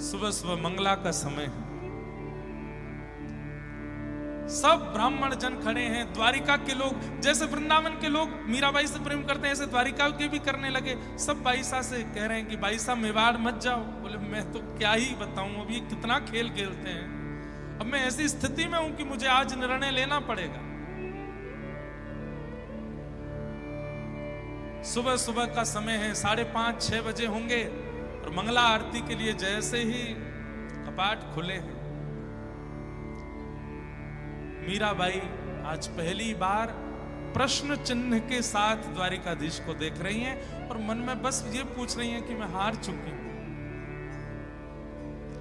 सुबह सुबह मंगला का समय है, सब ब्राह्मण जन खड़े हैं। द्वारिका के लोग, जैसे वृंदावन के लोग मीराबाई से प्रेम करते हैं, ऐसे द्वारिका के भी करने लगे। सब बाईसा से कह रहे हैं कि बाईसा मेवाड़ मत जाओ। बोले मैं तो क्या ही बताऊं, अब ये कितना खेल खेलते हैं। अब मैं ऐसी स्थिति में हूं कि मुझे आज निर्णय लेना पड़ेगा। सुबह सुबह का समय है, 5:30-6 बजे होंगे और मंगला आरती के लिए जैसे ही कपाट खुले हैं, मीराबाई आज पहली बार प्रश्न चिन्ह के साथ द्वारिकाधीश को देख रही हैं और मन में बस ये पूछ रही हैं कि मैं हार चुकी हूं,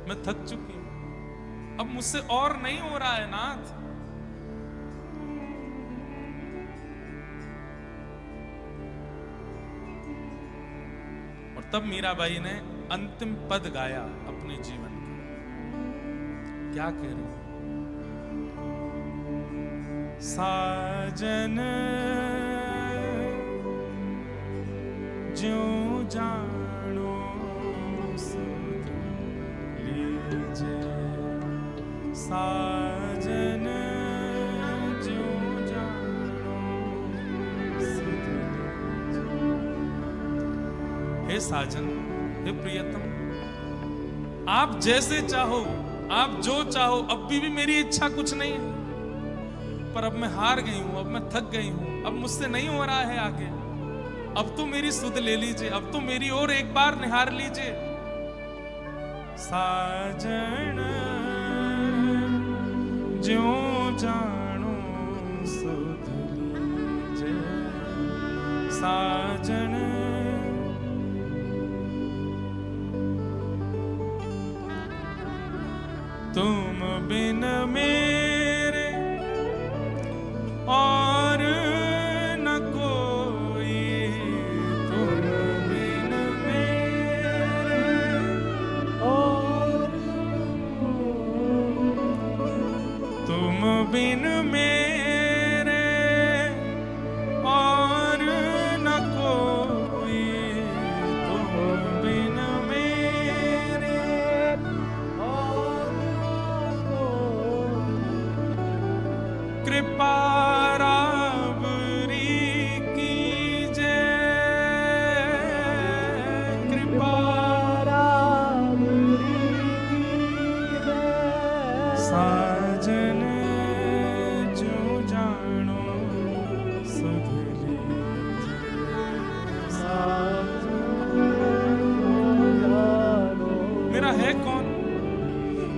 मैं थक चुकी हूं, अब मुझसे और नहीं हो रहा है नाथ। और तब मीराबाई ने अंतिम पद गाया अपने जीवन का। क्या कह रही है? साजन ज्यों जानो सुध लीजे, साजन ज्यों जानो सुध लीजे। हे साजन, हे प्रियतम, आप जैसे चाहो, आप जो चाहो, अब भी मेरी इच्छा कुछ नहीं है, पर अब मैं हार गई हूं, अब मैं थक गई हूं, अब मुझसे नहीं हो रहा है आगे। अब तो मेरी सुध ले लीजिए, अब तो मेरी ओर एक बार निहार लीजिए। साजन ज्यों जानो सुध लीजिए, साजन। तुम बिन मेरे और न कोई, तुम बिन मेरे और तुम बिन मेरे और न कोई, तुम बिन मेरे और न कोई। कृपा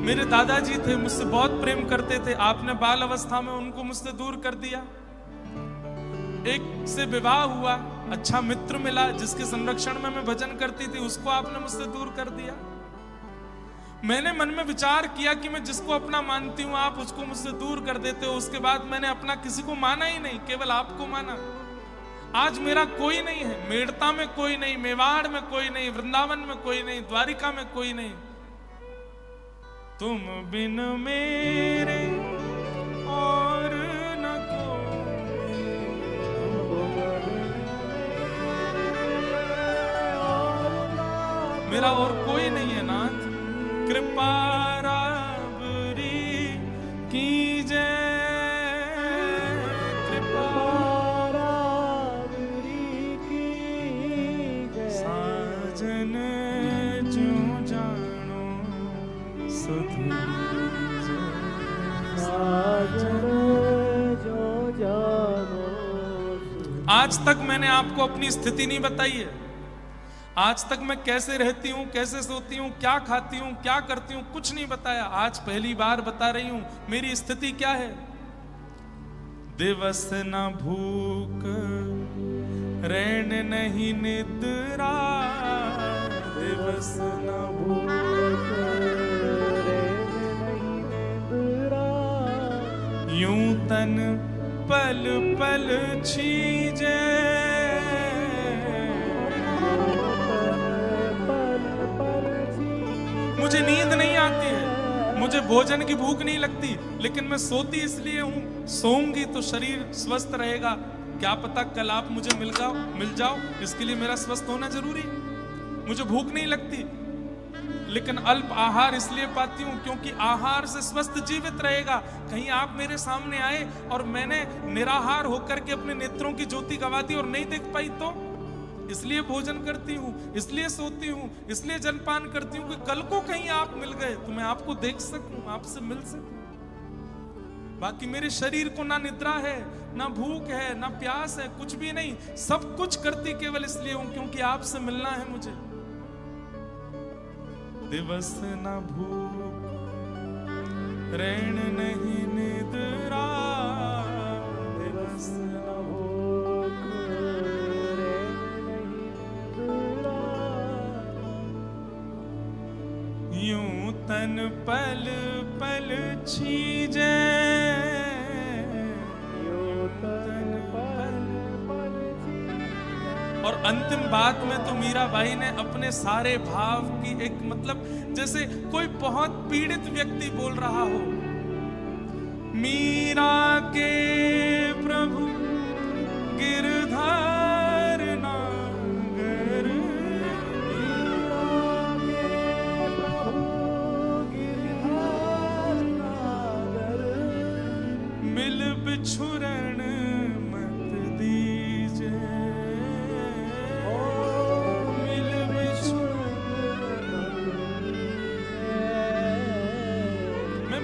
मेरे दादाजी थे, मुझसे बहुत प्रेम करते थे, आपने बाल अवस्था में उनको मुझसे दूर कर दिया। एक से विवाह हुआ, अच्छा मित्र मिला जिसके संरक्षण में मैं भजन करती थी, उसको आपने मुझसे दूर कर दिया। मैंने मन में विचार किया कि मैं जिसको अपना मानती हूं आप उसको मुझसे दूर कर देते हो। उसके बाद मैंने अपना किसी को माना ही नहीं, केवल आपको माना। आज मेरा कोई नहीं है, मेड़ता में कोई नहीं, मेवाड़ में कोई नहीं, वृंदावन में कोई नहीं, द्वारिका में कोई नहीं। तुम बिन मेरे और न कोई, मेरा और कोई नहीं है नाथ। कृपा राबरी कीजे, कृपा राबरी कीजे, साजन ज्यों जानो सुध लीजे, साजन ज्यों जानो। आज तक मैंने आपको अपनी स्थिति नहीं बताई है। आज तक मैं कैसे रहती हूं, कैसे सोती हूं, क्या खाती हूं, क्या करती हूं, कुछ नहीं बताया। आज पहली बार बता रही हूं मेरी स्थिति क्या है। दिवस न भूख रैन नहीं निद्रा, दिवस न भूख रैन नहीं निद्रा, यूं तन पल पल छीजे, मुझे नींद नहीं आती है, मुझे भोजन की भूख नहीं लगती, लेकिन मैं सोती इसलिए हूं। सोऊंगी तो शरीर स्वस्थ रहेगा। क्या पता कल आप मुझे मिल जाओ, इसके लिए मेरा स्वस्थ होना जरूरी। मुझे भूख नहीं लगती, लेकिन अल्प आहार इसलिए पाती हूं क्योंकि आहार से स्वस्थ जीवित रहेगा। कहीं आप मेरे सामने आए और मैंने निराहार होकर के अपने नेत्रों की ज्योति गवा दी और नहीं देख पाई तो? इसलिए भोजन करती हूं, इसलिए सोती हूं, इसलिए जलपान करती हूं कि कल को कहीं आप मिल गए तो मैं आपको देख सकूं, आपसे मिल सकूं। बाकी मेरे शरीर को ना निद्रा है, ना भूख है, ना प्यास है, कुछ भी नहीं। सब कुछ करती केवल इसलिए हूं क्योंकि आपसे मिलना है मुझे। दिवस ना भूख, रैन नहीं निद्रा, दिवस ना भूख, रैन नहीं निद्रा, यूं तन पल पल छीजे, और अंतिम बात में तो मीराबाई ने अपने सारे भाव की एक मतलब जैसे कोई बहुत पीड़ित व्यक्ति बोल रहा हो, मीरा के प्रभु गिरधार नागर, मीरा के प्रभु गिरधार नागर, मिल बिछुरण मत दीजे,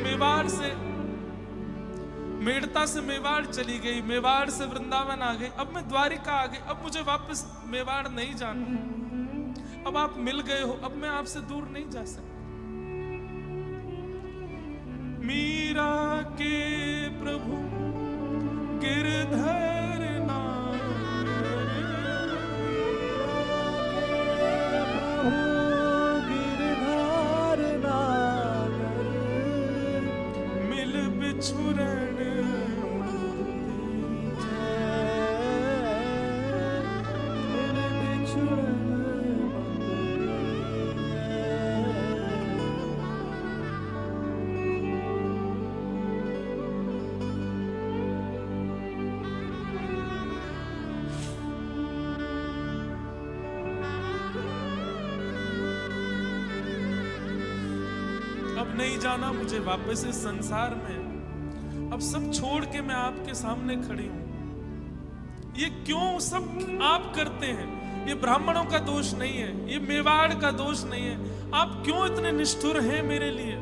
मेवाड़ से मेड़ता से मेवाड़ चली गई, मेवाड़ से वृंदावन आ गई, अब मैं द्वारिका आ गई, अब मुझे वापस मेवाड़ नहीं जाना। अब आप मिल गए हो, अब मैं आपसे दूर नहीं जा सकता। मीरा के प्रभु गिरधर नागर, गिरधर नागर, मिल बिछुरण अब नहीं जाना मुझे वापस इस संसार में। अब सब छोड़ के मैं आपके सामने खड़ी हूं। ये क्यों सब आप करते हैं? ये ब्राह्मणों का दोष नहीं है, ये मेवाड़ का दोष नहीं है। आप क्यों इतने निष्ठुर हैं मेरे लिए?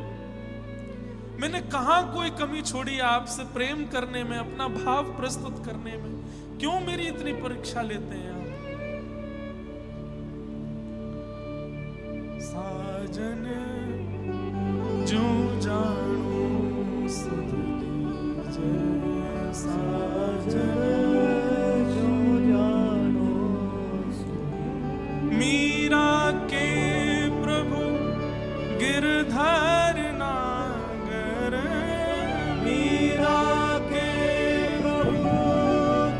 मैंने कहां कोई कमी छोड़ी है आपसे प्रेम करने में, अपना भाव प्रस्तुत करने में? क्यों मेरी इतनी परीक्षा लेते हैं आप? साजन जो जानू सुध लीजे, साजन जो जानू सुध, मीरा के प्रभु गिरधर नागर, मीरा के प्रभु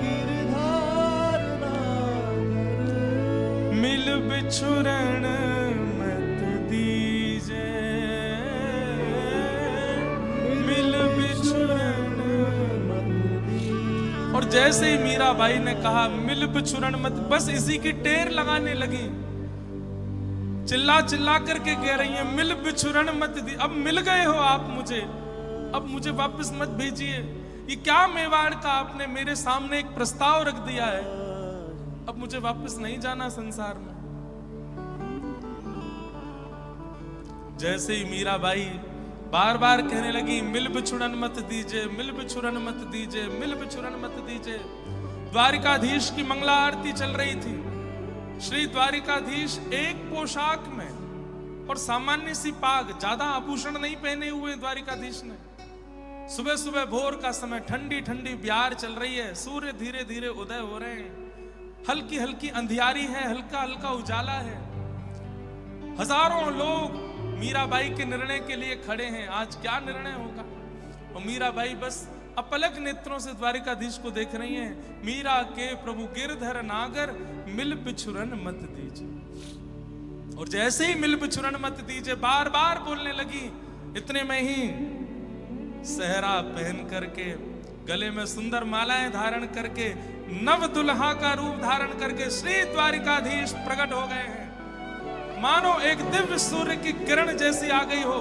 गिरधर नागर, मिल बिछुरण मत दीजे, और जैसे ही मीराबाई ने कहा मिल बिछुरण मत, बस इसी की टेर लगाने लगी। चिल्ला चिल्ला करके कह रही है मिल बिछुरण मत दी। अब मिल गए हो आप मुझे, अब मुझे वापस मत भेजिए। ये क्या मेवाड़ का आपने मेरे सामने एक प्रस्ताव रख दिया है? अब मुझे वापस नहीं जाना संसार में। जैसे ही मीराबाई बार बार कहने लगी मिल बिछुड़न मत दीजिए, मिल बिछुड़न मत दीजिए, मिल बिछुड़न मत दीजिए, द्वारिकाधीश की मंगला आरती चल रही थी। श्री द्वारिकाधीश एक पोशाक में और सामान्य सी पाग, ज्यादा आभूषण नहीं पहने हुए द्वारिकाधीश ने। सुबह सुबह भोर का समय, ठंडी ठंडी ब्यार चल रही है, सूर्य धीरे धीरे उदय हो रहे हैं, हल्की हल्की अंधियारी है, हल्का हल्का उजाला है। हजारों लोग मीराबाई के निर्णय के लिए खड़े हैं। आज क्या निर्णय होगा? और मीराबाई बस अपलक नेत्रों से द्वारिकाधीश को देख रही हैं। मीरा के प्रभु गिरधर नागर, मिल बिछुरन मत दीजिए। और जैसे ही मिल बिछुरन मत दीजिए बार बार बोलने लगी। इतने में ही सहरा पहन करके, गले में सुंदर मालाएं धारण करके, नव दुल्हा का रूप धारण करके श्री द्वारिकाधीश प्रकट हो गए हैं। मानो एक दिव्य सूर्य की किरण जैसी आ गई हो।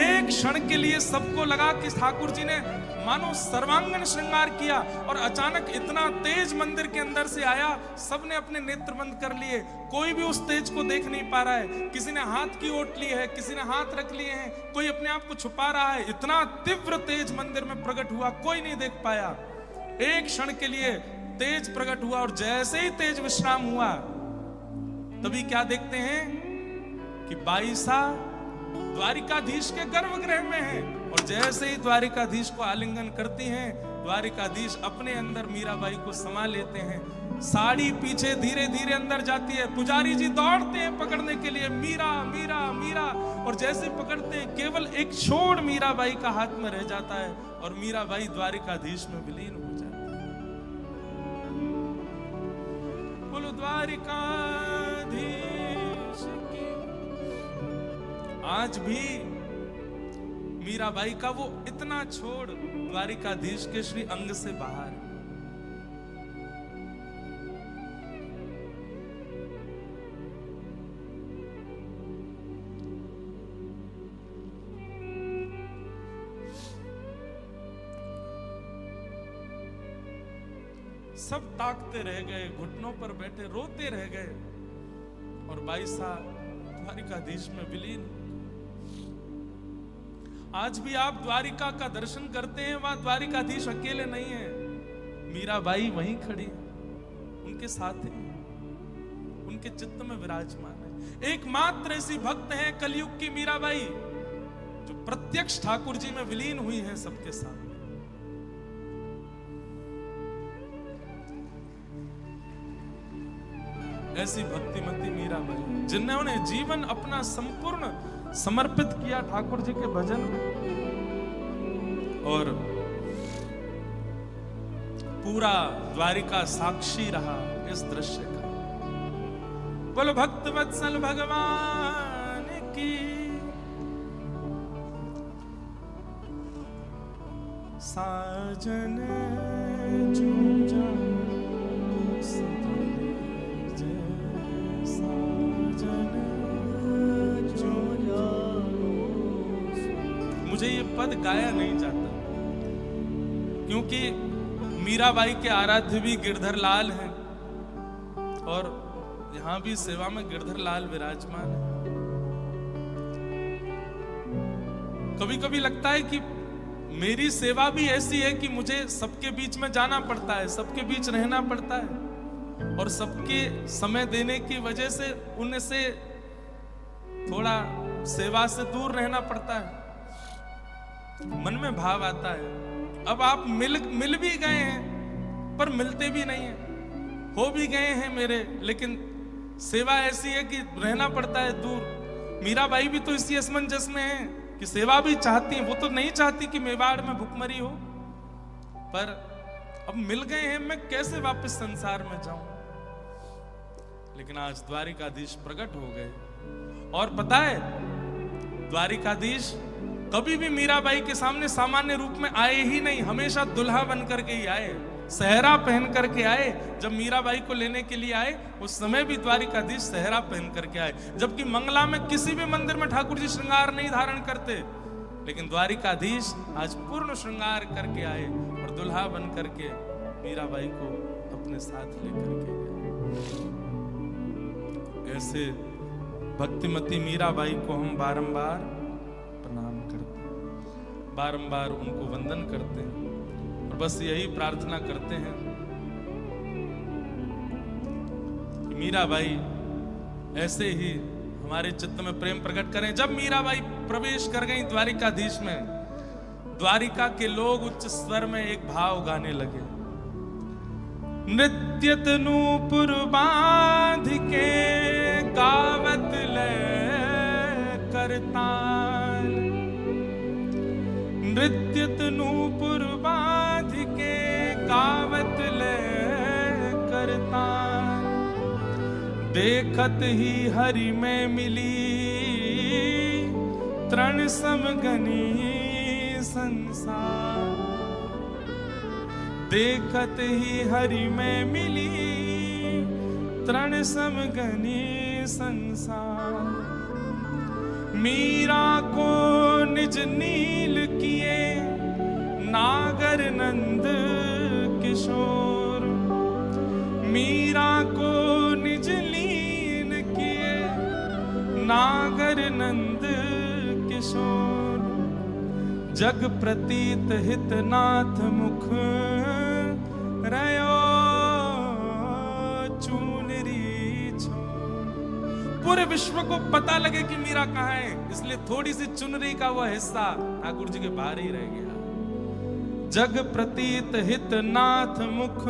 एक क्षण के लिए सबको लगा कि ठाकुर जी ने मानो सर्वांगन श्रृंगार किया, और अचानक इतना तेज मंदिर के अंदर से आया, सबने अपने नेत्र बंद कर लिए, कोई भी उस तेज को देख नहीं पा रहा है। किसी ने हाथ की ओट ली है, किसी ने हाथ रख लिए हैं, कोई अपने आप को छुपा रहा है। इतना तीव्र तेज मंदिर में प्रकट हुआ, कोई नहीं देख पाया। एक क्षण के लिए तेज प्रकट हुआ, और जैसे ही तेज विश्राम हुआ, तभी क्या देखते हैं कि बाईसा द्वारिकाधीश के गर्भगृह में है, और जैसे ही द्वारिकाधीश को आलिंगन करती हैं, द्वारिकाधीश अपने अंदर मीराबाई को समा लेते हैं। साड़ी पीछे धीरे धीरे अंदर जाती है, पुजारी जी दौड़ते हैं पकड़ने के लिए, मीरा मीरा मीरा, और जैसे पकड़ते हैं केवल एक छोड़ मीराबाई का हाथ में रह जाता है, और मीराबाई द्वारिकाधीश में विलीन हो जाती है। बोलो द्वारिकाधीश की। आज भी मीराबाई का वो इतना छोड़ द्वारिकाधीश के श्री अंग से बाहर है। सब ताकते रह गए, घुटनों पर बैठे रोते रह गए, और बाईसा द्वारिकाधीश में विलीन। आज भी आप द्वारिका का दर्शन करते हैं, वहां द्वारिकाधीश अकेले नहीं है, मीराबाई वहीं खड़ी, उनके साथ है, उनके चित्त में विराजमान है। एकमात्र ऐसी भक्त है कलयुग की मीराबाई, जो प्रत्यक्ष ठाकुर जी में विलीन हुई है सबके साथ। ऐसी भक्तिमती मीराबाई, जिन्होंने जीवन अपना संपूर्ण समर्पित किया ठाकुर जी के भजन में, और पूरा द्वारिका साक्षी रहा इस दृश्य का। बोलो भक्त वत्सल भगवान की। साजन जूझा मुझे ये पद गाया नहीं जाता, क्योंकि मीराबाई के आराध्य भी गिरधर लाल हैं, और यहां भी सेवा में गिरधर लाल विराजमान है। कभी कभी लगता है कि मेरी सेवा भी ऐसी है कि मुझे सबके बीच में जाना पड़ता है, सबके बीच रहना पड़ता है, और सबके समय देने की वजह से उनसे थोड़ा सेवा से दूर रहना पड़ता है। मन में भाव आता है, अब आप मिल भी गए हैं, पर मिलते भी नहीं हैं, हो भी गए हैं मेरे, लेकिन सेवा ऐसी है कि रहना पड़ता है दूर। मीराबाई भी तो इसी असमंजस में है कि सेवा भी चाहती है, वो तो नहीं चाहती कि मेवाड़ में भुखमरी हो, पर अब मिल गए हैं, मैं कैसे वापस संसार में जाऊं। लेकिन आज द्वारिकाधीश प्रकट हो गए, और पता है द्वारिकाधीश कभी भी मीराबाई के सामने सामान्य रूप में आए ही नहीं, हमेशा दुल्हा बन करके ही आए, सहरा पहन करके आए। जब मीराबाई को लेने के लिए आए, उस समय भी द्वारिकाधीश सहरा पहन करके आए, जबकि मंगला में किसी भी मंदिर में ठाकुर जी श्रृंगार नहीं धारण करते, लेकिन द्वारिकाधीश आज पूर्ण श्रृंगार करके आए, और दुल्हा बन करके मीराबाई को अपने साथ लेकर के गए। ऐसे भक्तिमती मीराबाई को हम बारंबार प्रणाम करते हैं, बारंबार उनको वंदन करते हैं, और बस यही प्रार्थना करते हैं कि मीराबाई ऐसे ही हमारे चित्त में प्रेम प्रकट करें। जब मीराबाई प्रवेश कर गई द्वारिकाधीश में, द्वारिका के लोग उच्च स्वर में एक भाव गाने लगे। नृत्यत नूपुर बांध के गावत ले करताल, नृत्यत नूपुर बांध के गावत ले करताल, देखत ही हरि में मिली तृण समगनी संसार, देखत ही हरि में मिली तृण समगनी संसार। मीरा को निज नील किए नागर नंद किशोर। मीरा को निज लीन किए नागर नंद किशोर। जग प्रतीत हितनाथ मुख रयो चुनरी छोर। पूरे विश्व को पता लगे कि मीरा कहाँ है, इसलिए थोड़ी सी चुनरी का वह हिस्सा ठाकुर जी के बाहर ही रह गया। जग प्रतीत हितनाथ मुख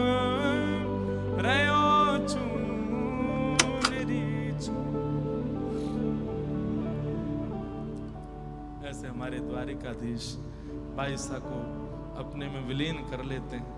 रयो चुनरी छोर। ऐसे हमारे द्वारिकाधीश बाईसा को अपने में विलीन कर लेते हैं।